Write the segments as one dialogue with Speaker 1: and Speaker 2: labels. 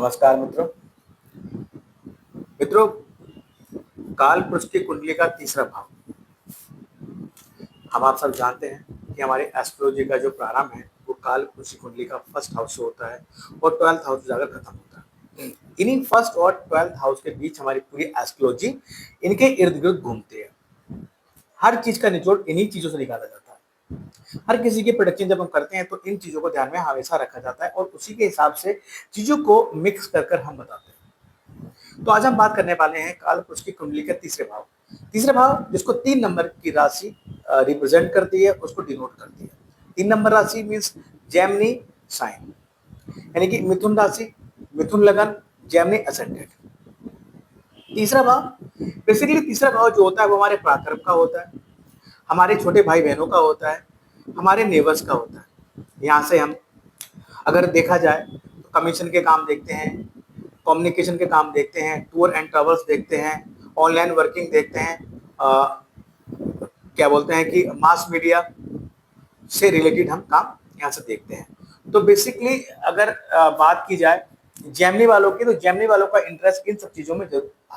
Speaker 1: नमस्कार मित्रों। मित्रों, काल पुरुष की कुंडली का तीसरा भाव। हम आप सब जानते हैं कि हमारे एस्ट्रोलॉजी का जो प्रारंभ है वो काल पुरुष की कुंडली का फर्स्ट हाउस से होता है और 12th हाउस से जाकर खत्म होता है। इन्हीं फर्स्ट और 12th हाउस के बीच हमारी पूरी एस्ट्रोलॉजी इनके इर्द गिर्द घूमती है। हर चीज का निचोड़ इन्हीं चीजों से निकाला जाता है। हर किसी की प्रोडक्शन जब हम करते हैं तो इन चीजों को ध्यान में हमेशा रखा जाता है और उसी के हिसाब से चीजों को मिक्स कर कर हम बताते हैं। तो आज हम बात करने वाले हैं काल पुरुष की कुंडली के तीसरे भाव जिसको 3 नंबर की राशि रिप्रेजेंट करती है, उसको डिनोट करती है। 3 नंबर राशि मीन्स जेमिनी साइन, यानी कि मिथुन राशि, मिथुन लगन, जेमिनी असेंडेंट। तीसरा भाव बेसिकली तीसरा भाव जो होता है वो हमारे पराक्रम का होता है, हमारे छोटे भाई बहनों का होता है, हमारे नेबर्स का होता है। यहाँ से हम अगर देखा जाए तो कमीशन के काम देखते हैं, कम्युनिकेशन के काम देखते हैं, टूर एंड ट्रेवल्स देखते हैं, ऑनलाइन वर्किंग देखते हैं, क्या बोलते हैं कि मास मीडिया से रिलेटेड हम काम यहाँ से देखते हैं। तो बेसिकली अगर बात की जाए जेमिनी वालों की, तो जेमिनी वालों का इंटरेस्ट इन सब चीजों में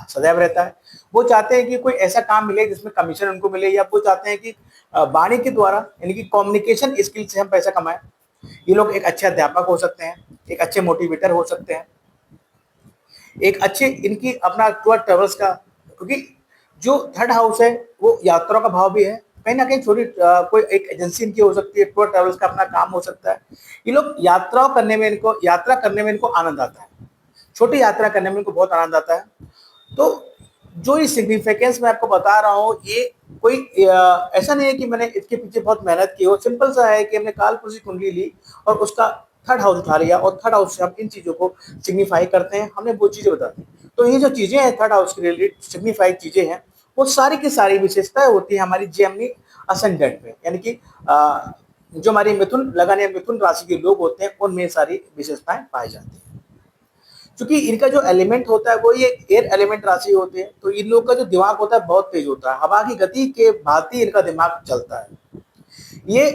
Speaker 1: सदैव रहता है। वो चाहते हैं कि कोई ऐसा काम मिले जिसमें कमीशन उनको मिले, या वो चाहते हैं कि वाणी के द्वारा यानी कि कम्युनिकेशन स्किल से हम पैसा कमाएं। ये लोग एक अच्छे अध्यापक हो सकते हैं, एक अच्छे मोटिवेटर हो सकते हैं, एक अच्छे इनकी अपना टूर ट्रेवल्स का, क्योंकि जो थर्ड हाउस है वो यात्राओं का भाव भी है। कहीं ना कहीं छोटी कोई एक एजेंसी इनकी हो सकती है, टूर ट्रेवल्स का अपना काम हो सकता है। ये लोग यात्रा करने में इनको आनंद आता है, छोटी यात्रा करने में इनको बहुत आनंद आता है। तो जो ये सिग्निफिकेंस मैं आपको बता रहा हूँ, ये कोई ऐसा नहीं है कि मैंने इसके पीछे बहुत मेहनत की हो। सिंपल सा है कि हमने काल पुरुष की कुंडली ली और उसका थर्ड हाउस उठा लिया और थर्ड हाउस से हम इन चीजों को सिग्निफाई करते हैं, हमने वो चीजें बता दी। तो ये जो चीजें हैं थर्ड हाउस के रिलेटेड सिग्निफाइड चीजें हैं, वो सारी की सारी विशेषताएं होती है हमारी जेमिनी असेंडेंट में, यानी कि जो हमारी मिथुन लगन या मिथुन राशि के लोग होते हैं उनमें सारी विशेषताएं पाई जाती है। क्योंकि इनका जो एलिमेंट होता है वो ये एयर एलिमेंट राशि होते हैं, तो इन लोग का जो दिमाग होता है बहुत तेज होता है, हवा की गति के भांति इनका दिमाग चलता है। ये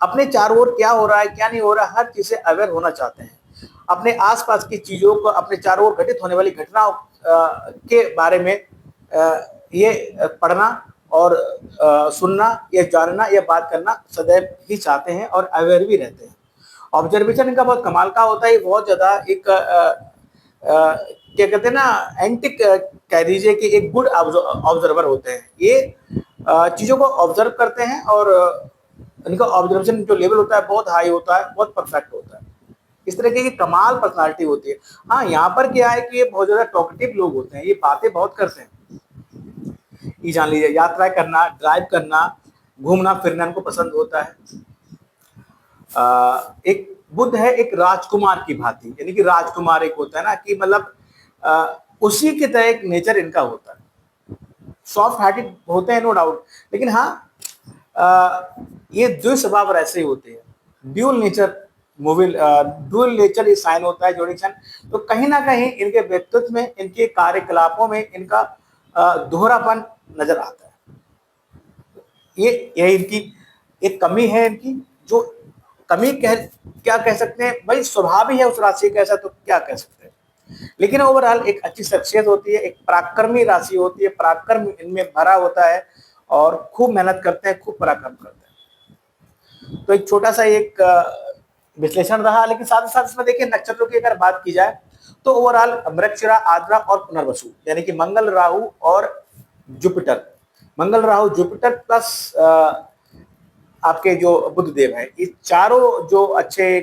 Speaker 1: अपने चारों ओर क्या हो रहा है क्या नहीं हो रहा है हर चीज से अवेयर होना चाहते हैं। अपने आसपास की चीजों को, अपने चारों ओर घटित होने वाली घटनाओं के बारे में ये पढ़ना और सुनना या जानना या बात करना सदैव ही चाहते हैं और अवेयर भी रहते हैं। ऑब्जर्वेशन इनका बहुत कमाल का होता है, बहुत ज्यादा एक क्या कहते हैं ना, एंटिक कह दीजिए कि एक गुड ऑब्जर्वर होते हैं। ये चीजों को ऑब्जर्व करते हैं और इनका ऑब्जर्वेशन जो लेवल होता है बहुत हाई होता है, बहुत परफेक्ट होता है। इस तरह की कमाल पर्सनालिटी होती है। हाँ, यहाँ पर क्या है कि ये बहुत ज्यादा टॉकेटिव लोग होते हैं, ये बातें बहुत करते हैं। ये जान लीजिए, यात्रा करना, ड्राइव करना, घूमना फिरना इनको पसंद होता है। एक बुद्ध है एक राजकुमार की भांति, यानी कि राजकुमार एक होता है ना कि मतलब उसी की तरह एक नेचर इनका होता है। सॉफ्ट हार्टेड होते हैं नो डाउट, लेकिन हाँ ये द्वि स्वभाव ऐसे ही होते हैं। ड्यूल नेचर इस साइन होता है जोडिक्शन। तो कहीं ना कहीं इनके व्यक्तित्व में, इनके कार्यकलापों में इनका दोहरापन नजर आता है। ये इनकी एक कमी है इनकी, जो कमी क्या कह सकते हैं भाई, स्वभाव ही है उस राशि का ऐसा, तो क्या कह सकते हैं। लेकिन ओवरऑल एक अच्छी शख्सियत होती है, एक पराक्रमी राशि होती है, पराक्रम इनमें भरा होता है और खूब मेहनत करते हैं, खूब पराक्रम करते हैं। तो एक छोटा सा एक विश्लेषण रहा, लेकिन साथ ही साथ इसमें देखिए नक्षत्रों की अगर बात की जाए तो ओवरऑल मृगशिरा, आद्रा और पुनर्वसु, यानी कि मंगल, राहु और जुपिटर, मंगल राहु जुपिटर प्लस आपके जो बुध देव है, ये चारों जो अच्छे,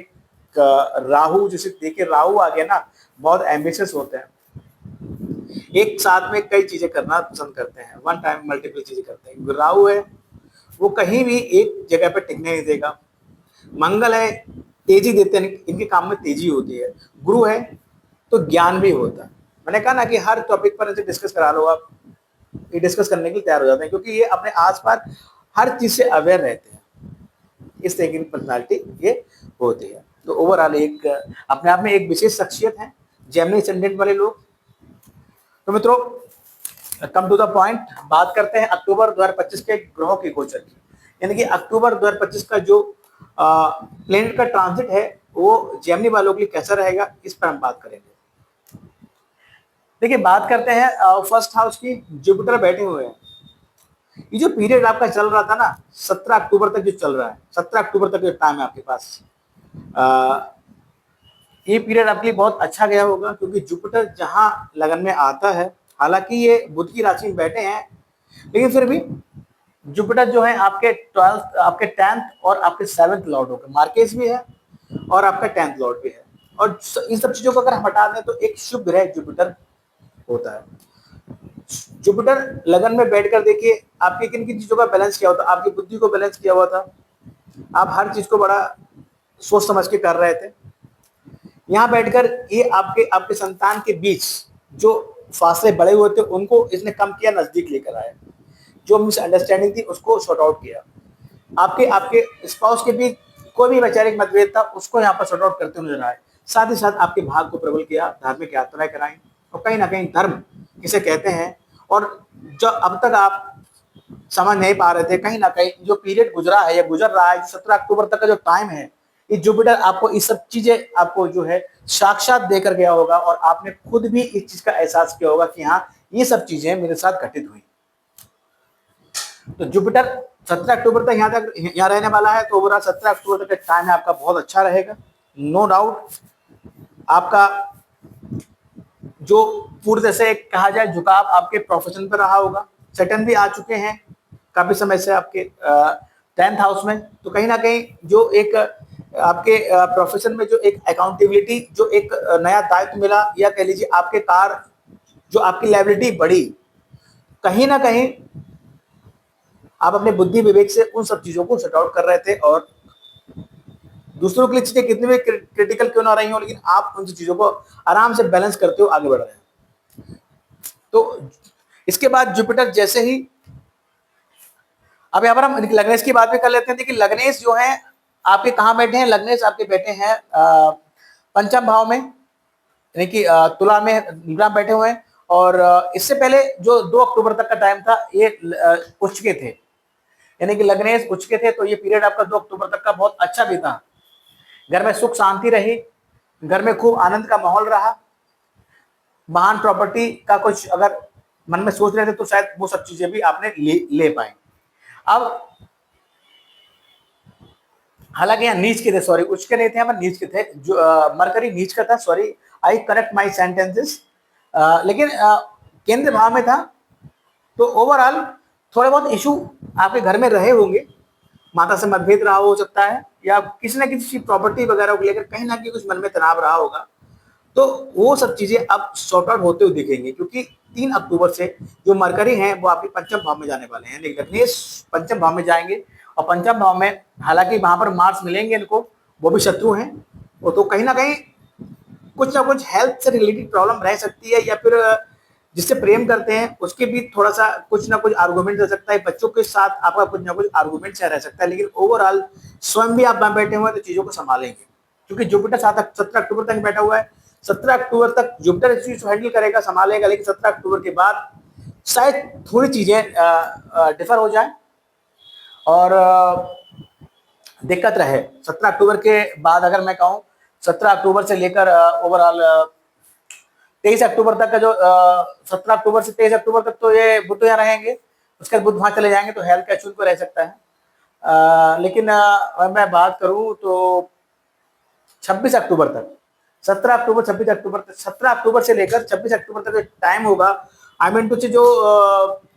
Speaker 1: राहु जैसे देखिए राहु आ गया ना, बहुत एम्बिशियस होते हैं, एक साथ में कई चीजें करना पसंद करते हैं, वन टाइम मल्टीपल चीजें करते हैं। राहु है वो कहीं भी एक जगह पे टिकने नहीं देगा। मंगल है तेजी देते हैं, इनके काम में तेजी होती है। गुरु है तो ज्ञान भी होता है। मैंने कहा ना कि हर टॉपिक पर इनसे डिस्कस करा लो आप, ये डिस्कस करने के लिए तैयार हो जाते हैं, क्योंकि ये अपने आसपास हर चीज से अवेयर रहते हैं। इस तरह की पर्सनालिटी ये होती है। तो ओवरऑल एक अपने आप में एक विशेष शख्सियत है जेमिनी असेंडेंट वाले लोग। तो मित्रों, कम टू द पॉइंट बात करते हैं अक्टूबर 2025 के ग्रहों की गोचर की, यानी कि अक्टूबर 2025 का जो प्लेनेट का ट्रांजिट है वो जेमिनी वालों के लिए कैसा रहेगा, इस पर हम बात करेंगे। देखिए बात करते हैं फर्स्ट हाउस की। जुपिटर बैठे हुए हैं। ये जो पीरियड आपका चल रहा था ना 17 अक्टूबर तक जो चल रहा है, 17 अक्टूबर तक जो टाइम है आपके पास, अ, ये पीरियड आपके लिए बहुत अच्छा गया होगा, क्योंकि जुपिटर जहां लगन में आता है, हालांकि ये बुध की राशि में बैठे हैं, लेकिन फिर भी जुपिटर जो है आपके 12th, आपके 10th और आपके 7th लॉर्ड होगा। मार्केस भी है और आपका 10th लॉर्ड भी है। और इन सब चीजों को अगर हम हटा दें तो एक शुभ ग्रह जुपिटर होता है। जुपिटर लगन में बैठकर देखिए आपकी किन किन चीजों का बैलेंस किया होता, आपकी बुद्धि को बैलेंस किया हुआ था। आप हर चीज को बड़ा सोच समझ के कर रहे थे। यहाँ बैठकर ये आपके आपके संतान के बीच जो फासले बड़े हुए थे उनको इसने कम किया, नजदीक लेकर आया। जो मिसअंडरस्टैंडिंग थी उसको सॉर्ट आउट किया। आपके आपके स्पाउस के बीच कोई भी वैचारिक मतभेद था उसको यहाँ पर सॉर्ट आउट करते हुए नजर आए। साथ ही साथ आपके भाग को प्रबल किया, धार्मिक यात्राएं कराई, और कहीं ना कहीं धर्म किसे कहते हैं, और जो अब तक आप समझ नहीं पा रहे थे, कहीं ना कहीं जो पीरियड गुजरा है या गुजर रहा है, 17 अक्टूबर तक का जो टाइम है, ये जुपिटर आपको इस सब चीजें आपको जो है साक्षात देकर गया होगा, और आपने खुद भी इस चीज का एहसास किया होगा कि हाँ ये सब चीजें मेरे साथ घटित हुई। तो जुपिटर 17 अक्टूबर तक यहाँ रहने वाला है। तो ओवरऑल 17 अक्टूबर तक का टाइम है आपका बहुत अच्छा रहेगा, नो डाउट। आपका जो पूर्ण से कहा जाए झुकाव आपके प्रोफेशन पर रहा होगा। सेटन भी आ चुके हैं काफी समय से आपके 10th हाउस में। तो कहीं ना कहीं जो एक आपके प्रोफेशन में जो एक अकाउंटेबिलिटी, जो एक नया दायित्व मिला, या कह लीजिए आपके कार जो आपकी लायबिलिटी बढ़ी, कहीं ना कहीं आप अपने बुद्धि विवेक से उन सब चीजों को सॉर्ट आउट कर रहे थे। और दूसरों के लिए चीजें कितनी भी क्रिटिकल क्यों ना रही हो, लेकिन आप उन चीजों को आराम से बैलेंस करते हो आगे बढ़ रहे हैं। तो इसके बाद जुपिटर जैसे ही, अब यहाँ पर हम लग्नेश की बात भी कर लेते हैं। देखिए लग्नेश जो है आपके कहाँ बैठे हैं, लग्नेश आपके बैठे हैं पंचम भाव में, यानी कि तुला में लिब्रा बैठे हुए हैं। और इससे पहले जो 2 अक्टूबर तक का टाइम था ये उच्च के थे, यानी कि लग्नेश उच्च के थे। तो ये पीरियड आपका 2 अक्टूबर तक का बहुत अच्छा बीता। घर में सुख शांति रही, घर में खूब आनंद का माहौल रहा। वाहन प्रॉपर्टी का कुछ अगर मन में सोच रहे थे तो शायद वो सब चीजें भी आपने ले पाए। अब हालांकि यहाँ नीच के थे, सॉरी उच्च के नहीं थे, यहाँ पर नीच के थे। जो मरकरी नीच का था, sorry I correct my sentences. लेकिन केंद्र भाव में था। तो ओवरऑल थोड़े बहुत इशू आपके घर में रहे होंगे, माता से मतभेद रहा हो सकता है, या किसी न किसी प्रॉपर्टी वगैरह को लेकर कहीं ना कहीं कुछ मन में तनाव रहा होगा। तो वो सब चीजें अब सॉर्ट आउट होते हुए दिखेंगे, क्योंकि 3 अक्टूबर से जो मरकरी हैं वो आपके पंचम भाव में जाने वाले हैं, लग्नेश पंचम भाव में जाएंगे। और पंचम भाव में हालांकि वहां पर मार्स मिलेंगे इनको, वो भी शत्रु हैं। वो तो कहीं ना कहीं कुछ ना कुछ हेल्थ से रिलेटेड प्रॉब्लम रह सकती है, या फिर जिससे प्रेम करते हैं उसके भी थोड़ा सा कुछ ना कुछ आर्गूमेंट रह सकता है, बच्चों के साथ आपका कुछ ना कुछ आर्गूमेंट रह सकता है। लेकिन ओवरऑल स्वयं भी आप वहां बैठे हुए हैं तो चीजों को संभालेंगे, क्योंकि जुपिटर 17 अक्टूबर तक बैठा हुआ है। 17 अक्टूबर तक जुपिटर इस चीज को हैंडल करेगा, संभालेगा। लेकिन 17 अक्टूबर के बाद शायद थोड़ी चीजें डिफर हो जाए और दिक्कत रहे। 17 अक्टूबर के बाद अगर मैं कहूँ 17 अक्टूबर से लेकर ओवरऑल 23 अक्टूबर तक का जो 17 अक्टूबर से 23 अक्टूबर तक तो ये बुध यहाँ रहेंगे। उसके बाद बुध वहां चले जाएंगे तो हेल्थ का इशू को रह सकता है। लेकिन अगर मैं बात करूं तो 26 अक्टूबर तक, 17 अक्टूबर 26 अक्टूबर तक, 17 अक्टूबर से लेकर 26 अक्टूबर तक जो टाइम होगा, आई मीन टू से जो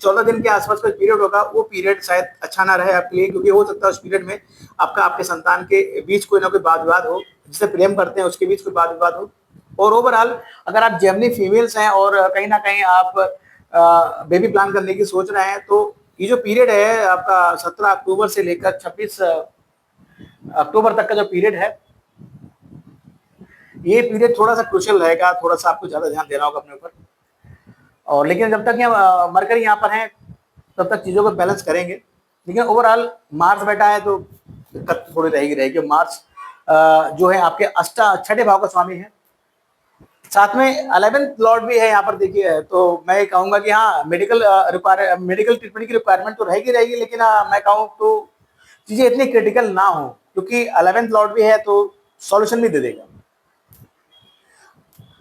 Speaker 1: 14 दिन के आसपास का पीरियड होगा, वो पीरियड शायद अच्छा ना रहे आपके लिए, क्योंकि हो सकता है उस पीरियड में आपका आपके संतान के बीच कोई ना कोई वाद विवाद हो, जिसे प्रेम करते हैं उसके बीच कोई वाद विवाद हो। और ओवरऑल अगर आप जेमिनी फीमेल्स हैं और कहीं ना कहीं आप बेबी प्लान करने की सोच रहे हैं, तो ये जो पीरियड है आपका 17 अक्टूबर से लेकर 26 अक्टूबर तक का जो पीरियड है, ये पीरियड थोड़ा सा क्रूशियल रहेगा, थोड़ा सा आपको ज्यादा ध्यान देना होगा अपने ऊपर। और लेकिन जब तक यहाँ मरकरी यहाँ पर है तब तक चीजों को बैलेंस करेंगे। लेकिन ओवरऑल मार्स बैठा है तो दिक्कत थोड़ी रहेगी रहेगी। मार्स जो है आपके छठे भाव का स्वामी है, साथ में 11th लॉर्ड भी है यहाँ पर देखिए। तो मैं कहूंगा कि हाँ मेडिकल ट्रीटमेंट की रिक्वायरमेंट तो रहेगी रहेगी, लेकिन मैं कहूँ तो चीजें इतनी क्रिटिकल ना हो, क्योंकि 11th लॉर्ड भी है तो सॉल्यूशन भी दे देगा।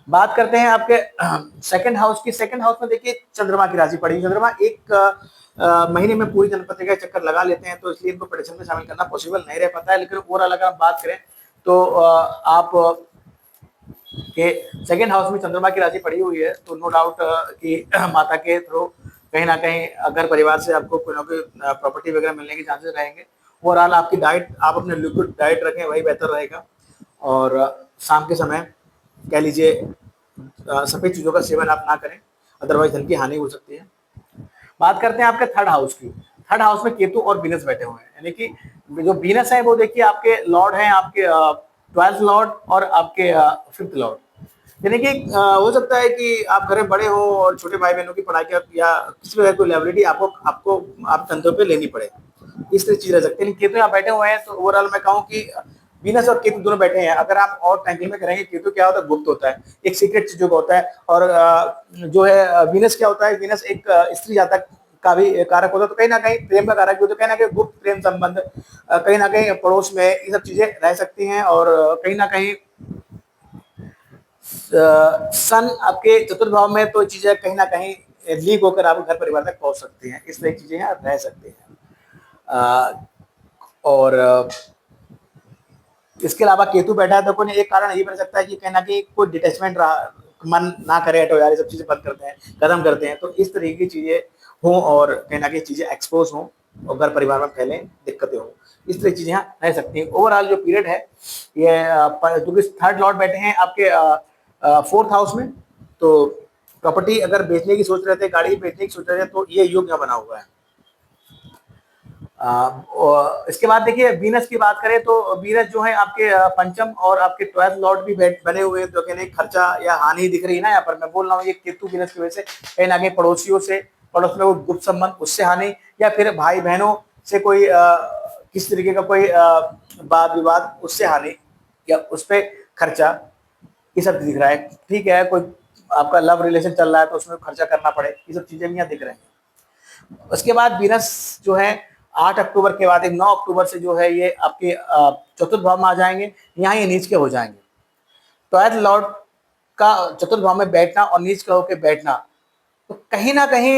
Speaker 1: बात करते हैं आपके सेकंड हाउस की। सेकंड हाउस में देखिए चंद्रमा की राशि पड़ी। चंद्रमा एक महीने में पूरी जन्मपत्रि का चक्कर लगा लेते हैं, तो इसलिए इनको प्रेडिक्शन में शामिल करना पॉसिबल नहीं रह पाता है। लेकिन ओवरऑल अगर हम बात करें तो आप के सेकंड हाउस में चंद्रमा की राशि पड़ी हुई है, तो नो डाउट कि माता के थ्रू कहीं ना कहीं घर परिवार से आपको कोई ना कोई प्रॉपर्टी वगैरह मिलने के चांसेस रहेंगे। ओवरऑल आपकी डाइट, आप अपने लिक्विड डाइट रखें, वही बेहतर रहेगा। और शाम के समय कह लीजिए सफेद चीजों का सेवन आप ना करें, अदरवाइज धन की हानि हो सकती है। बात करते हैं आपके थर्ड हाउस की। थर्ड हाउस में केतु और वीनस बैठे हुए हैं, यानी कि जो वीनस है वो देखिए आपके लॉर्ड हैं, आपके 12th लॉर्ड और आपके 5th लॉर्ड। यानी कि हो सकता है कि आप घर में बड़े हो और छोटे भाई बहनों की पढ़ाई का या किसी भी कोई लाइबिलिटी आपको आपको आप कंधों पे लेनी पड़े, इस तरह चीज रह सकती है। लेकिन केतु यहाँ बैठे हुए हैं, तो ओवरऑल मैं कहूँ कि वीनस और केतु दोनों बैठे हैं। अगर आप और टैंकिंग में करेंगे, केतु क्या होता है, गुप्त होता है, एक सीक्रेट चीजों का होता है। और जो है वीनस क्या होता है, वीनस एक स्त्री जातक का भी कारक होता है, तो कहीं ना कहीं प्रेम का कारक भी होता है। कहीं ना कहीं गुप्त प्रेम संबंध, कहीं ना कहीं पड़ोस में ये सब चीजें रह सकती हैं। और कहीं ना कहीं सन आपके चतुर्थ भाव में, तो चीजें कहीं ना कहीं लीक होकर आप घर परिवार तक पहुंच सकती हैं। इस तरह की चीजें रह सकती हैं। और इसके अलावा केतु बैठा है, तो कोई एक कारण ये बन सकता है कि कहीं ना कहीं कोई डिटैचमेंट रहा, मन ना करे, हटो यार ये सब चीजें बंद करते हैं, खत्म करते हैं। तो इस तरीके की चीजें हों और कहीं ना कहीं चीजें एक्सपोज हों और घर परिवार में फैलें, दिक्कतें हों, इस तरह की चीजें यहाँ रह सकती हैं। ओवरऑल जो पीरियड है ये, क्योंकि थर्ड लॉर्ड बैठे हैं आपके 4th हाउस में, तो प्रॉपर्टी अगर बेचने की सोच रहे थे, गाड़ी बेचने की सोच रहे थे, तो ये योग यहाँ बना हुआ है। इसके बाद देखिए वीनस की बात करें, तो वीनस जो है आपके पंचम और आपके 12th लॉर्ड भी बने हुए हैं, जो कहने खर्चा या हानि दिख रही है ना यहाँ पर। मैं बोल रहा हूँ ये केतु वीनस की वजह से कहीं ना कहीं पड़ोसियों से, पड़ोस में वो गुप्त संबंध, उससे हानि, या फिर भाई बहनों से कोई किस तरीके का कोई वाद विवाद, उससे हानि, या उस पर खर्चा, ये सब दिख रहा है। ठीक है, कोई आपका लव रिलेशन चल रहा है तो उसमें खर्चा करना पड़े, ये सब चीजें भी यहाँ दिख रही हैं। उसके बाद वीनस जो है 8 अक्टूबर के बाद 9 अक्टूबर से जो है ये आपके चतुर्थ भाव में आ जाएंगे, यहाँ ये नीच के हो जाएंगे। ट्वेल्थ लॉर्ड का चतुर्थ भाव में बैठना और नीच का होकर बैठना, तो कहीं ना कहीं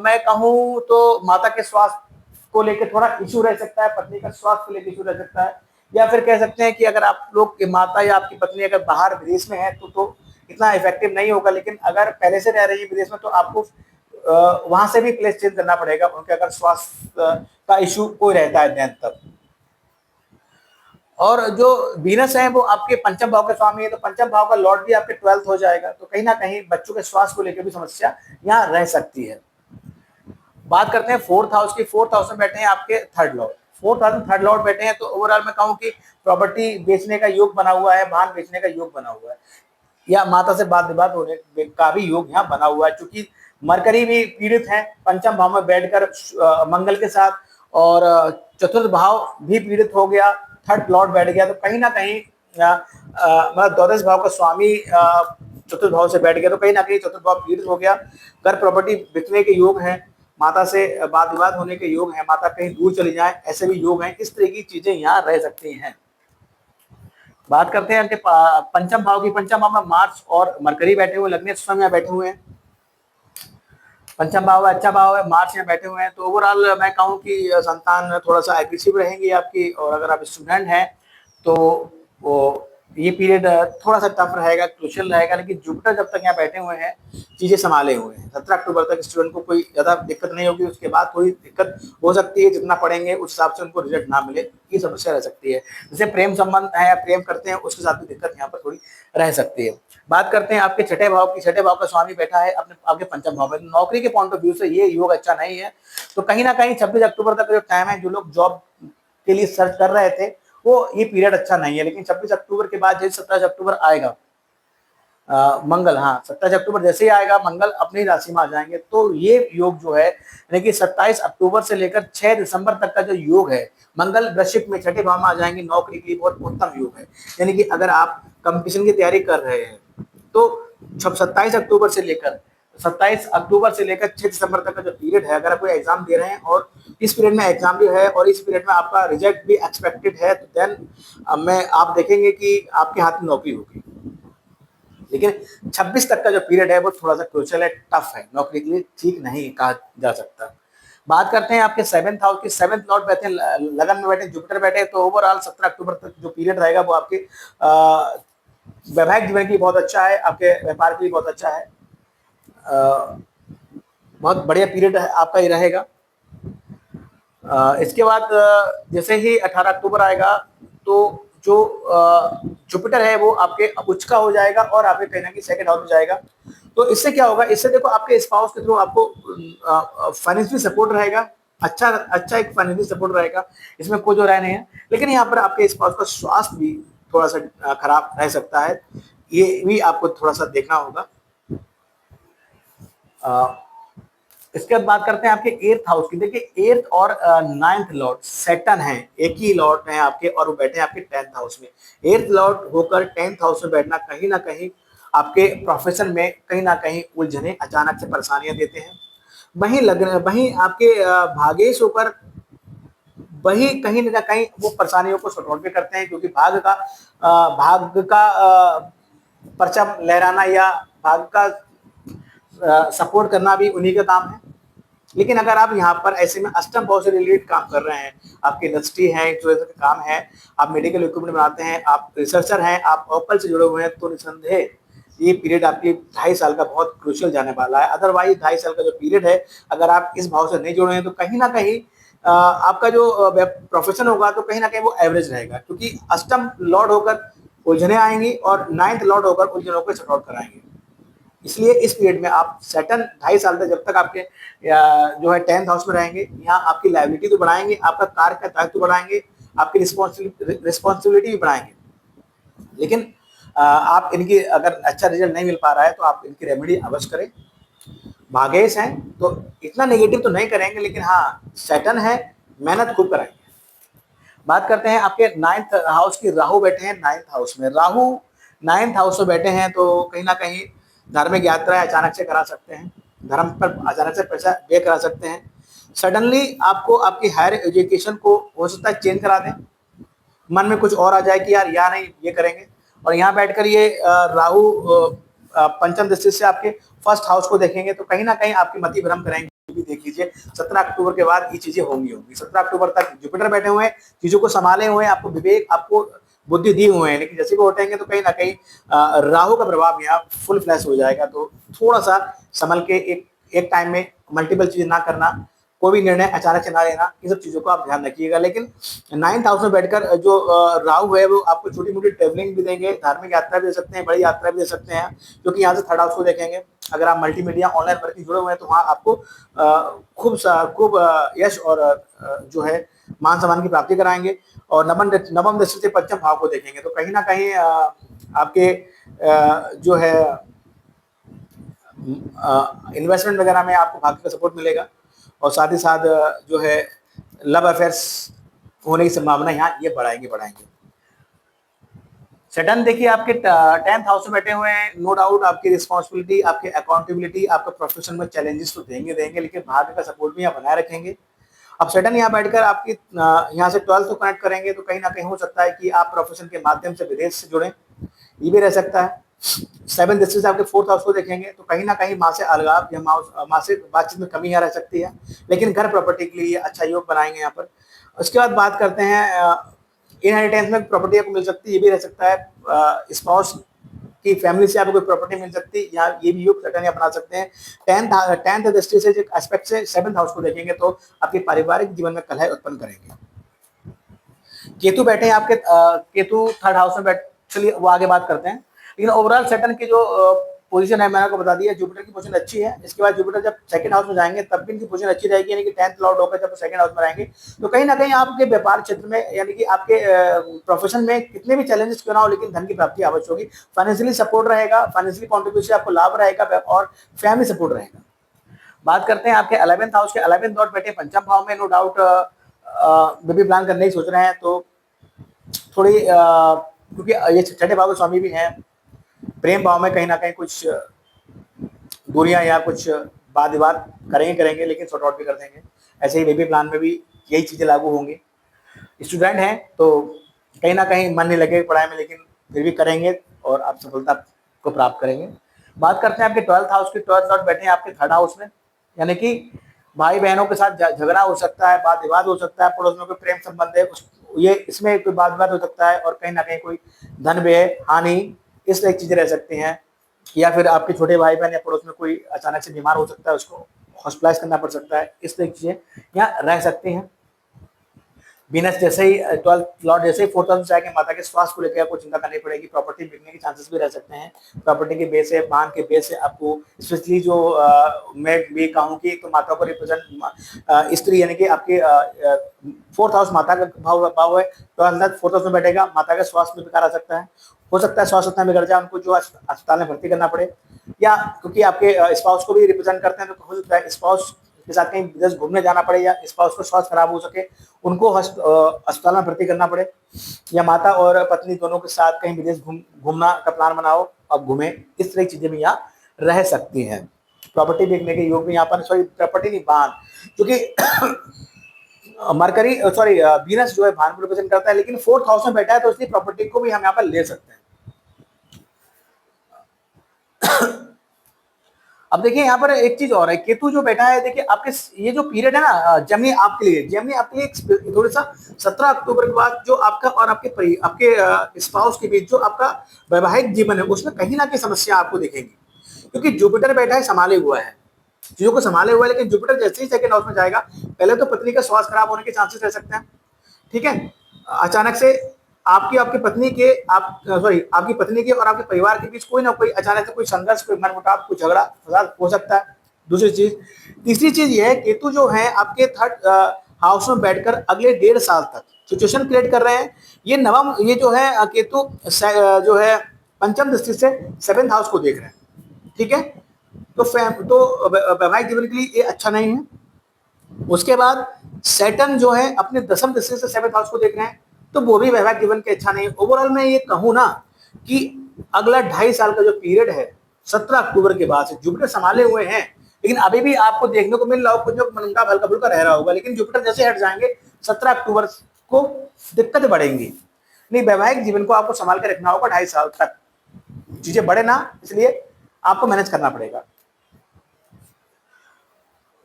Speaker 1: मैं कहूँ तो माता के स्वास्थ्य को लेकर थोड़ा इशू रह सकता है, पत्नी का स्वास्थ्य को लेकर इशू रह सकता है। या फिर कह सकते हैं कि अगर आप लोग की माता या आपकी पत्नी अगर बाहर विदेश में है, तो इतना इफेक्टिव नहीं होगा। लेकिन अगर पहले से रह रही है विदेश में, तो आपको वहां से भी प्लेस चेंज करना पड़ेगा, उनके अगर स्वास्थ्य का इशू कोई रहता है दैन तब। और जो वीनस है वो आपके पंचम भाव के स्वामी है, तो पंचम भाव का लॉर्ड भी आपके 12th हो जाएगा, तो कहीं ना कहीं बच्चों के स्वास्थ्य को लेकर भी समस्या यहाँ रह सकती है। बात करते हैं 4th हाउस की। 4th हाउस में बैठे हैं आपके थर्ड लॉर्ड। 4th हाउस में थर्ड लॉर्ड बैठे हैं, तो ओवरऑल मैं कहूँ कि प्रॉपर्टी बेचने का योग बना हुआ है, वाहन बेचने का योग बना हुआ है, या माता से बात विवाद होने का भी योग यहाँ बना हुआ है। चूंकि मरकरी भी पीड़ित है पंचम भाव में बैठकर मंगल के साथ, और चतुर्थ भाव भी पीड़ित हो गया, थर्ड लॉर्ड बैठ गया, तो कहीं ना कहीं मतलब द्वादश भाव का स्वामी चतुर्थ भाव से बैठ गया, तो कहीं ना कहीं चतुर्थ भाव पीड़ित हो गया। घर प्रॉपर्टी बिकने के योग हैं, माता से वाद विवाद होने के योग हैं, माता कहीं दूर चली जाए, ऐसे भी योग हैं। इस तरह की चीजें यहाँ रह सकती हैं। बात करते हैं पंचम भाव की। पंचम भाव में मार्स और मरकरी बैठे हुए, लग्नेश स्वयं यहाँ बैठे हुए हैं। पंचम भाव अच्छा भाव है, मार्च यहाँ बैठे हुए हैं, तो ओवरऑल मैं कहूँ कि संतान थोड़ा सा एग्रेसिव रहेंगी आपकी। और अगर आप स्टूडेंट हैं तो वो ये पीरियड थोड़ा सा टफ रहेगा, क्रूशियल रहेगा। लेकिन जुपिटर जब तक यहाँ बैठे हुए हैं, चीजें संभाले हुए हैं। 17 अक्टूबर तक स्टूडेंट को कोई ज्यादा दिक्कत नहीं होगी, उसके बाद थोड़ी दिक्कत हो सकती है, जितना पढ़ेंगे उस हिसाब से उनको रिजल्ट ना मिले, ये समस्या रह सकती है। जैसे प्रेम संबंध है, प्रेम करते हैं, उसके साथ भी दिक्कत यहाँ पर थोड़ी रह सकती है। बात करते हैं आपके छठे भाव की। छठे भाव का स्वामी बैठा है अपने आपके पंचम भाव में। नौकरी के पॉइंट ऑफ व्यू से ये योग अच्छा नहीं है, तो कहीं ना कहीं 26 अक्टूबर तक जो टाइम है, जो लोग जॉब के लिए सर्च कर रहे थे, वो ये पीरियड अच्छा नहीं है। लेकिन 26 अक्टूबर के बाद जैसे 27 अक्टूबर आएगा मंगल, हाँ 27 अक्टूबर जैसे ही आएगा मंगल अपनी राशि में आ जाएंगे, तो ये योग जो है, यानी कि 27 अक्टूबर से लेकर 6 दिसंबर तक का जो योग है, मंगल वृश्चिक में छठे भाव में आ जाएंगे, नौकरी के लिए बहुत उत्तम योग है। यानी कि अगर आप कंपटीशन की तैयारी कर रहे हैं, तो 27 अक्टूबर से लेकर 6 दिसंबर तक का जो पीरियड है, अगर आप कोई एग्जाम दे रहे हैं और इस पीरियड में एग्जाम भी है और इस पीरियड में आपका रिजल्ट भी एक्सपेक्टेड है, तो देन मैं आप देखेंगे कि आपके हाथ में नौकरी होगी। लेकिन 26 तक का जो पीरियड है वो थोड़ा सा क्रूशियल है, टफ है, नौकरी के लिए ठीक नहीं कहा जा सकता। बात करते हैं आपके 7th हाउस की, 7th लॉर्ड बैठे लगन में बैठे, जुपिटर बैठे, तो ओवरऑल 17 अक्टूबर तक जो पीरियड रहेगा वो आपके वैवाहिक जीवन के लिए बहुत अच्छा है, आपके व्यापार के लिए बहुत अच्छा है, बहुत बढ़िया पीरियड आपका ये रहेगा। इसके बाद जैसे ही 18 अक्टूबर आएगा तो जो जुपिटर है वो आपके उच्च का हो जाएगा और आपके कहीं ना कहीं सेकंड हाउस में जाएगा। तो इससे क्या होगा, इससे देखो आपके स्पाउस के थ्रू आपको फाइनेंशियल सपोर्ट रहेगा, अच्छा अच्छा एक फाइनेंशियल सपोर्ट रहेगा, इसमें कोई जो राय नहीं है। लेकिन यहाँ पर आपके स्पाउस का स्वास्थ्य भी थोड़ा सा खराब रह सकता है, ये भी आपको थोड़ा सा देखना होगा। इसके बाद बात करते हैं आपके 8th हाउस की। देखिए 8th और 9th लॉर्ड सैटर्न है, एक ही लॉर्ड है आपके, और वो बैठे हैं आपके 10th हाउस में। 8th लॉर्ड होकर 10th हाउस में बैठना कहीं ना कहीं आपके प्रोफेशन में कहीं ना कहीं उलझने, अचानक से परेशानियां देते हैं। वहीं आपके भागेश होकर वही कहीं ना कहीं वो परेशानियों को सॉर्ट आउट भी करते हैं, क्योंकि भाग का परचम लहराना या भाग का सपोर्ट करना भी उन्हीं का काम है। लेकिन अगर आप यहाँ पर ऐसे में अष्टम भाव से रिलेटेड काम कर रहे हैं, आपकी इंडस्ट्री है, जो काम है, आप मेडिकल इक्विपमेंट बनाते हैं, आप रिसर्चर हैं, आप ओपल से जुड़े हुए हैं, तो निसंदेह ये पीरियड आपकी 2.5 साल का बहुत क्रूशियल जाने वाला है। अदरवाइज 2.5 साल का जो पीरियड है, अगर आप इस भाव से नहीं जुड़े हैं तो कहीं ना कहीं आपका जो प्रोफेशन होगा तो कहीं ना कहीं वो एवरेज रहेगा, क्योंकि अष्टम लॉर्ड होकर उलझने आएंगी और 9th लॉर्ड होकर उलझनों को सॉर्ट आउट कराएंगे। इसलिए इस पीरियड में आप सैटर्न 2.5 साल तक जब तक आपके जो है 10th हाउस में रहेंगे, यहाँ आपकी लायबिलिटी तो बढ़ाएंगे, आपका कार्य का दायित्व बढ़ाएंगे, आपकी रिस्पॉन्सिबिलिटी भी बढ़ाएंगे। लेकिन आप इनकी अगर अच्छा रिजल्ट नहीं मिल पा रहा है तो आप इनकी रेमेडी अवश्य करें। भागेश हैं तो इतना नेगेटिव तो नहीं करेंगे, लेकिन हाँ सैटर्न है, मेहनत खूब कराएंगे। बात करते हैं आपके 9th हाउस की, राहु बैठे हैं 9th हाउस में। राहु 9th हाउस में बैठे हैं तो कहीं ना कहीं धार्मिक यात्राएं अचानक से करा सकते हैं, धर्म पर अचानक से पैसा व्यय करा सकते हैं। सडनली आपको आपकी हायर एजुकेशन को हो सकता है चेंज करा दें, मन में कुछ और आ जाए कि यार यहाँ नहीं ये करेंगे, और यहाँ बैठकर ये राहु पंचम दृष्टि से आपके फर्स्ट हाउस को देखेंगे तो कहीं ना कहीं आपकी मति भ्रम करेंगे। भी देख लीजिए 17 अक्टूबर के बाद ये चीजें होंगी। 17 अक्टूबर तक जुपिटर बैठे हुए हैं, चीजों को संभाले हुए हैं, आपको विवेक, आपको बुद्धि दी हुए हैं, लेकिन जैसे को हटेंगे तो कहीं ना कहीं राहु का प्रभाव यहाँ फुल फ्लैश हो जाएगा। तो थोड़ा सा संभल के एक टाइम में मल्टीपल चीज ना करना, कोई भी निर्णय अचानक से ना लेना, इन सब चीजों को आप ध्यान रखिएगा। लेकिन 9th हाउस में बैठकर जो राहु है वो आपको छोटी मोटी ट्रेवलिंग भी देंगे, धार्मिक यात्रा भी दे सकते हैं, बड़ी यात्रा भी दे सकते हैं, क्योंकि यहाँ से 3rd हाउस को देखेंगे। अगर आप मल्टीमीडिया ऑनलाइन वर्किंग जुड़े हुए हैं तो वहाँ आपको खूब यश और जो है मान सम्मान की प्राप्ति कराएंगे। और नवम दृष्टि से पंचम भाव को देखेंगे तो कहीं ना कहीं आपके जो है इन्वेस्टमेंट वगैरह में आपको भाग्य का सपोर्ट मिलेगा, और साथ ही साथ जो है लव अफेयर्स होने की संभावना यहाँ ये बढ़ाएंगे। सडन देखिए आपके 10th हाउस में बैठे हुए हैं, नो डाउट आपकी रिस्पॉन्सिबिलिटी, आपकी अकाउंटेबिलिटी, आपके प्रोफेशन में चैलेंजेस तो देंगे, लेकिन भाग्य का सपोर्ट भी यहाँ बनाए रखेंगे। अब सडन यहाँ बैठकर आपकी यहाँ से 12th को कनेक्ट करेंगे तो कहीं ना कहीं हो सकता है कि आप प्रोफेशन के माध्यम से विदेश से जुड़े, ये भी रह सकता है। 7th दृष्टि से आपके 4th हाउस को देखेंगे तो कहीं ना कहीं माँ से अलगाव या माँ से बातचीत में कमी यहाँ रह सकती है, लेकिन घर प्रॉपर्टी के लिए अच्छा योग बनाएंगे यहाँ पर। उसके बाद बात करते हैं इनहेरिटेंस में प्रॉपर्टी आपको मिल सकती है, ये भी रह सकता है। स्पाउस की फैमिली से आपको कोई प्रॉपर्टी मिल सकती है, यहाँ ये भी योग सटन अपना सकते हैं। 10th दृष्टि से एस्पेक्ट से 7th हाउस को देखेंगे तो आपके पारिवारिक जीवन में कलह उत्पन्न करेंगे। केतु बैठे हैं आपके, केतु 3rd हाउस में बैठ, चलिए वो आगे बात करते हैं। लेकिन ओवरऑल सैटर्न की जो पोजीशन है मैंने आपको बता दिया, जुपिटर की पोजीशन अच्छी है। इसके बाद जुपिटर जब 2nd हाउस में जाएंगे तब भी इनकी पोजीशन अच्छी रहेगी, यानी कि 10th लॉर्ड होकर जब 2nd हाउस में रहेंगे तो कहीं ना कहीं आपके व्यापार क्षेत्र में, यानी कि आपके प्रोफेशन में कितने भी चैलेंजेस क्यों ना हो, लेकिन धन की प्राप्ति अवश्य होगी। फाइनेंशियली सपोर्ट रहेगा, फाइनेंशियली कॉन्ट्रीब्यूशन आपको लाभ रहेगा और फैमिली सपोर्ट रहेगा। बात करते हैं आपके 11th हाउस के। 11th लॉर्ड बैठे पंचम भाव में, नो डाउट बेबी प्लान करने की सोच रहे हैं तो थोड़ी क्योंकि ये 6ठे भाव के स्वामी भी हैं, प्रेम भाव में कहीं ना कहीं कुछ दूरियां या कुछ वाद विवाद करेंगे, लेकिन सॉर्ट आउट भी कर देंगे। ऐसे ही बेबी प्लान में भी यही चीजें लागू होंगी। स्टूडेंट हैं तो कहीं ना कहीं मन नहीं लगेगा पढ़ाई में, लेकिन फिर भी करेंगे और आप सफलता को प्राप्त करेंगे। बात करते हैं आपके 12th हाउस की। 12th लॉर्ड बैठे हैं आपके 3rd हाउस में, यानी कि भाई बहनों के साथ झगड़ा हो सकता है, वाद विवाद हो सकता है, पड़ोस में कोई प्रेम संबंध है ये इसमें कोई वाद विवाद हो सकता है, और कहीं ना कहीं कोई धन व्यय हानि इस तरह की चीजें रह सकती हैं। या फिर आपके छोटे भाई बहन या पड़ोस में कोई अचानक से बीमार हो सकता है, उसको हॉस्पिटलाइज करना पड़ सकता है, इस तरह की चीजें यहाँ रह सकती हैं। वीनस जैसे ही 12th लॉर्ड जैसे ही 4th हाउस में जाएंगे, माता के स्वास्थ्य को लेकर आपको चिंता करनी पड़ेगी। प्रॉपर्टी बिकने के चांसेस भी रह सकते हैं। प्रॉपर्टी के बेस से, वाहन के बेस से आपको स्पेशली जो मैं भी कहूँ कि तो माता को रिप्रेजेंट स्त्री, यानी कि आपके 4th हाउस माता का भाव है, 12th 4th हाउस में बैठेगा, माता का स्वास्थ्य में बेकार आ सकता है। हो सकता है स्वास्थ्य उतना बिगड़ जाए, उनको जो अस्पताल में भर्ती करना पड़े, या क्योंकि आपके स्पाउस को भी रिप्रेजेंट करते हैं, तो हो सकता है स्पाउस के साथ कहीं विदेश घूमने जाना पड़े, या स्पाउस को स्वास्थ्य खराब हो सके, उनको अस्पताल में भर्ती करना पड़े, या माता और पत्नी दोनों के साथ कहीं विदेश घूमना का प्लान बनाओ, अब घूमे, इस तरह की चीजें भी यहाँ रह सकती हैं। प्रॉपर्टी बेचने के योग भी यहाँ पर, सॉरी प्रॉपर्टी नहीं, वाहन, क्योंकि मरकरी वीनस जो है वाहन को रिप्रेजेंट करता है, लेकिन 4th हाउस में बैठा है, तो इसलिए प्रॉपर्टी को भी हम यहाँ पर ले सकते हैं। अब देखिए यहाँ पर एक चीज और है, केतु जो बैठा है, देखिए आपके ये जो पीरियड है ना जेमिनी आपके लिए थोड़ा सा 17 अक्टूबर के बाद जो आपका और आपके स्पाउस के बीच जो आपका वैवाहिक जीवन है, उसमें कहीं ना कहीं समस्या आपको दिखेगी, क्योंकि जुपिटर बैठा है, संभाले हुआ है, चीजों को संभाले हुआ है, लेकिन जुपिटर जैसे ही 2nd हाउस में जाएगा, पहले तो पत्नी का स्वास्थ्य खराब होने के चांसेस रह सकते हैं। ठीक है, अचानक से आपकी पत्नी के आपकी पत्नी के और आपके परिवार के बीच कोई ना कोई अचानक से कोई संघर्ष, कोई मनमुटाव, कोई झगड़ा फसाद हो सकता है। दूसरी चीज, तीसरी चीज ये है, केतु जो है आपके 3rd हाउस में बैठकर अगले 1.5 साल तक सिचुएशन क्रिएट कर रहे हैं। ये जो है केतु जो है पंचम दृष्टि से 7th हाउस को देख रहे हैं। ठीक है, तो वैवाहिक जीवन के लिए ये अच्छा नहीं है। उसके बाद सैटर्न जो है अपने 10th दृष्टि से 7th हाउस को देख रहे हैं, तो वो भी वैवाहिक जीवन के अच्छा नहीं है। ओवरऑल मैं ये कहूँ ना कि अगला 2.5 साल का जो पीरियड है, 17 अक्टूबर के बाद से जुपिटर संभाले हुए हैं, लेकिन अभी भी आपको देखने को मिल रहा होगा जो मनका हल्का फुल्का रह रहा होगा, लेकिन जुपिटर जैसे हट जाएंगे 17 अक्टूबर को दिक्कत बढ़ेंगी। नहीं, वैवाहिक जीवन को आपको संभाल के रखना होगा 2.5 साल तक, चीजें बढ़े ना, इसलिए आपको मैनेज करना पड़ेगा।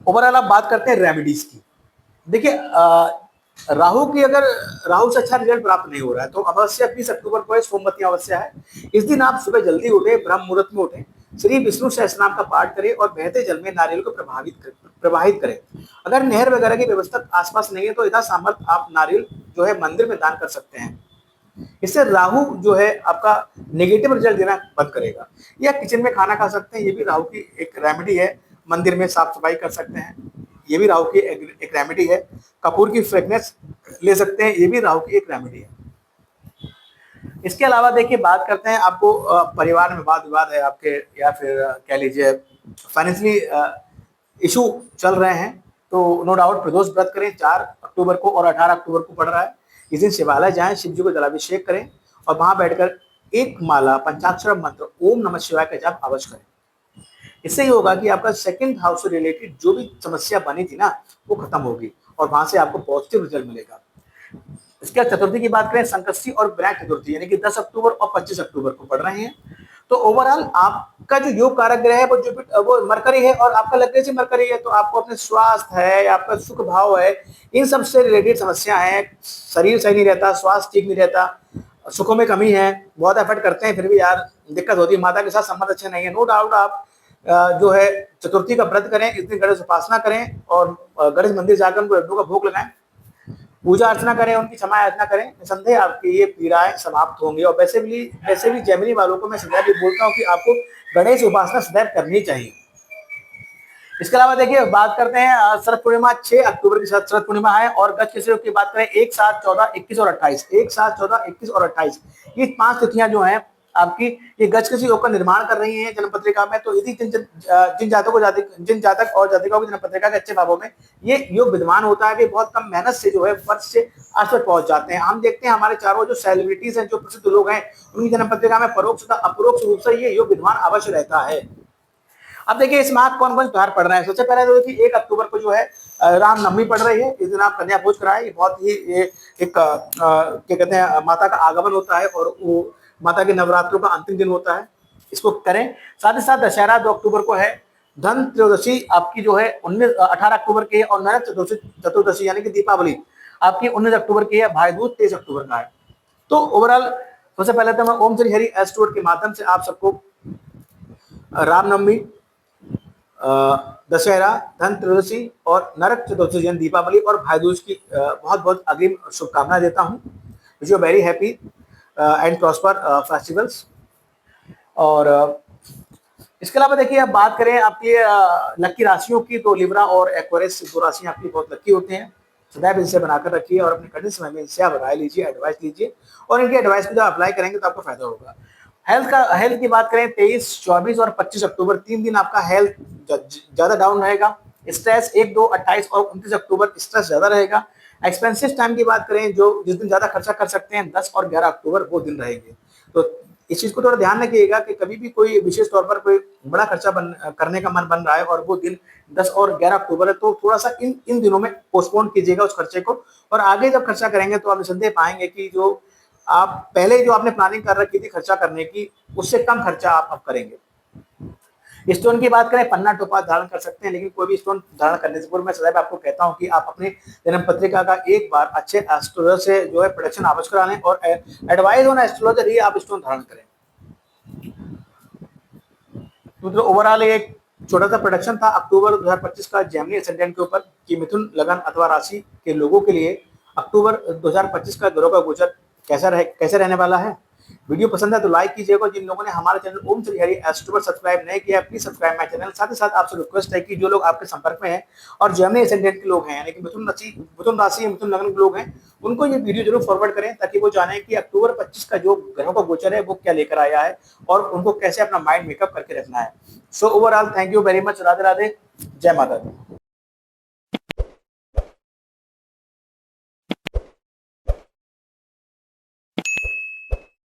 Speaker 1: ओवरऑल आप बात करते हैं रेमेडीज की। देखिए राहु से अच्छा रिजल्ट प्राप्त नहीं हो रहा है, तो अवश्य 20 अक्टूबर को सोमवती अवश्य है, इस दिन आप सुबह जल्दी उठे, ब्रह्म मुहूर्त में उठे, श्री विष्णु सहस्रनाम का पाठ करें और बहते जल में नारियल को प्रवाहित करें। अगर नहर वगैरह की व्यवस्था आसपास नहीं है, तो यथा सामर्थ आप नारियल जो है मंदिर में दान कर सकते हैं। इससे राहु जो है आपका नेगेटिव रिजल्ट देना बंद करेगा। या किचन में खाना खा सकते हैं, ये भी राहु की एक रेमेडी है। मंदिर में साफ सफाई कर सकते हैं, ये भी राहु की एक रेमेडी है। कपूर की फ्रेगनेंस ले सकते हैं, ये भी राहु की एक रेमेडी है। इसके अलावा देखिए बात करते हैं, आपको परिवार में वाद विवाद है आपके, या फिर कह लीजिए फाइनेंशियली इशू चल रहे हैं, तो नो डाउट प्रदोष व्रत करें। 4 अक्टूबर को और 18 अक्टूबर को पड़ रहा है, इस दिन शिवालय जाएं, शिव जी को जलाभिषेक करें और वहां बैठकर एक माला पंचाक्षर मंत्र ओम नमः शिवाय का जाप अवश्य करें। इससे ये होगा कि आपका 2nd हाउस से रिलेटेड जो भी समस्या बनी थी ना, वो खत्म होगी और वहां से आपको पॉजिटिव रिजल्ट मिलेगा। इसके चतुर्थी की बात करें, संकष्टी और विनायक चतुर्थी यानी कि 10 अक्टूबर और 25 अक्टूबर को पड़ रहे हैं। तो ओवरऑल आपका जो योग कारक ग्रह है वो मरकरी है, और आपका लग्न से मरकरी है, तो आपको अपने स्वास्थ्य है, आपका सुख भाव है, इन सब से रिलेटेड समस्या है। शरीर सही नहीं रहता, स्वास्थ्य ठीक नहीं रहता, सुखों में कमी है, बहुत एफर्ट करते हैं फिर भी यार दिक्कत होती है, माता के साथ संबंध अच्छे नहीं है। नो डाउट आप जो है चतुर्थी का व्रत करें, इस दिन गणेश उपासना करें और गणेश मंदिर जाकर उनको लड्डू का भोग लगाएं, पूजा अर्चना करें, उनकी क्षमा याचना करें, निसंदेह आपकी ये पीड़ाएं समाप्त होंगी। और वैसे भी जेमिनी वालों को मैं सदैव भी बोलता हूँ कि आपको गणेश उपासना सदैव करनी चाहिए। इसके अलावा देखिए बात करते हैं शरद पूर्णिमा, 6 अक्टूबर की शरद पूर्णिमा है, और गज के योग की बात करें 1, 7, 14, 21 और 28, 1, 7, 14, 21 और 28, ये 5 तिथियां जो हैं आपकी ये गज के योग का निर्माण कर रही हैं जन्म पत्रिका में। तो यदि जिन जातक और जातिकाओं की जन्म पत्रिका के अच्छे भावों में ये योग विद्यमान होता है, वे बहुत कम मेहनत से जो है फर्श से अर्श पर पहुंच जाते हैं। हम देखते हैं हमारे चारों जो सेलिब्रिटीज हैं, जो प्रसिद्ध लोग हैं, उनकी जन्म पत्रिका में परोक्ष तथा अपरोक्ष रूप से ये योग विद्यमान अवश्य रहता है। अब देखिए इस माह कौन कौन त्योहार पड़ रहे हैं। सबसे पहले तो देखिए 1 अक्टूबर को जो है रामनवमी पड़ रही है। इस दिन आप कन्या भोज कराएं, बहुत ही एक क्या कहते हैं माता का आगमन होता है, और वो माता के नवरात्रों का अंतिम दिन होता है। इसको करें। साथ ही साथ दशहरा 2 अक्टूबर को है, धन त्रयोदशी आपकी जो है 18 अक्टूबर की है, और नरक चतुर्दशी यानी कि दीपावली आपकी 19 अक्टूबर की है, भाई दूज 23 अक्टूबर का है। तो ओवरऑल सबसे पहले तो मैं ओम श्री हरि एस्ट्रोड के माध्यम से आप सबको रामनवमी, दशहरा, धन त्रयोदशी और नरक चतुर्दशी यानी दीपावली और भाई दूज की बहुत बहुत अग्रिम शुभकामनाएं देता हूं। Wish you very happy and prosper festivals. और इसके अलावा देखिए, अब बात करें आपकी लकी राशियों की, तो लिब्रा और एक्वेरियस 2 राशियां आपकी बहुत लकी होते हैं। सदैव इनसे बनाकर रखिए और अपने कठिन समय में इनसे आप राय लीजिए, एडवाइस लीजिए, और इनकी एडवाइस को जब अप्लाई करेंगे तो आपको फायदा होगा। हेल्थ की बात करें, 23, 24 और 25 अक्टूबर 3 दिन आपका हेल्थ ज्यादा डाउन रहेगा। स्ट्रेस 1, 2, 28 और 29 अक्टूबर स्ट्रेस ज्यादा रहेगा। एक्सपेंसिव टाइम की बात करें, जो जिस दिन ज्यादा खर्चा कर सकते हैं, 10 और 11 अक्टूबर वो दिन रहेंगे। तो इस चीज को थोड़ा ध्यान रखिएगा कि कभी भी कोई विशेष तौर पर कोई बड़ा खर्चा करने का मन बन रहा है और वो दिन 10 और 11 अक्टूबर है, तो थोड़ा सा इन दिनों में पोस्टपोन कीजिएगा उस खर्चे को, और आगे जब खर्चा करेंगे तो आप निसंदेह पाएंगे कि जो आप पहले जो आपने प्लानिंग कर रखी थी खर्चा करने की, उससे कम खर्चा आप अब करेंगे। स्टोन की बात करें, पन्ना टोपा धारण कर सकते हैं, लेकिन कोई भी स्टोन धारण करने से पूर्व मैं सदैव आपको कहता हूं कि आप अपने जन्म पत्रिका का एक बार अच्छे एस्ट्रोलॉजर से जो है प्रोडक्शन अवश्य करा लें, और एडवाइस ऑन एस्ट्रोलॉजर ही आप स्टोन धारण करें। तो ओवरऑल एक छोटा सा प्रोडक्शन था अक्टूबर 2025 का जेमिनी एसेंडेंट के ऊपर, कि मिथुन लगन अथवा राशि के लोगों के लिए अक्टूबर 2025 का ग्रहों का गोचर कैसे रहने वाला है। वीडियो पसंद है तो लाइक कीजिएगा। जिन लोगों ने हमारे चैनल ओम श्री हरि एस्ट्रो पर सब्सक्राइब नहीं किया, प्लीज सब्सक्राइब माय चैनल। साथ ही साथ आपसे रिक्वेस्ट है कि जो लोग आपके संपर्क में हैं और जेमिनी एसेंडेंट के लोग हैं, यानी कि मिथुन राशि मिथुन लगन के लोग हैं, उनको ये वीडियो जरूर फॉरवर्ड करें, ताकि वो जाने कि अक्टूबर 25 का जो ग्रहों का गोचर है वो क्या लेकर आया है और उनको कैसे अपना माइंड मेकअप करके रखना है। So overall thank you very much. Radhe Radhe, जय माता दी।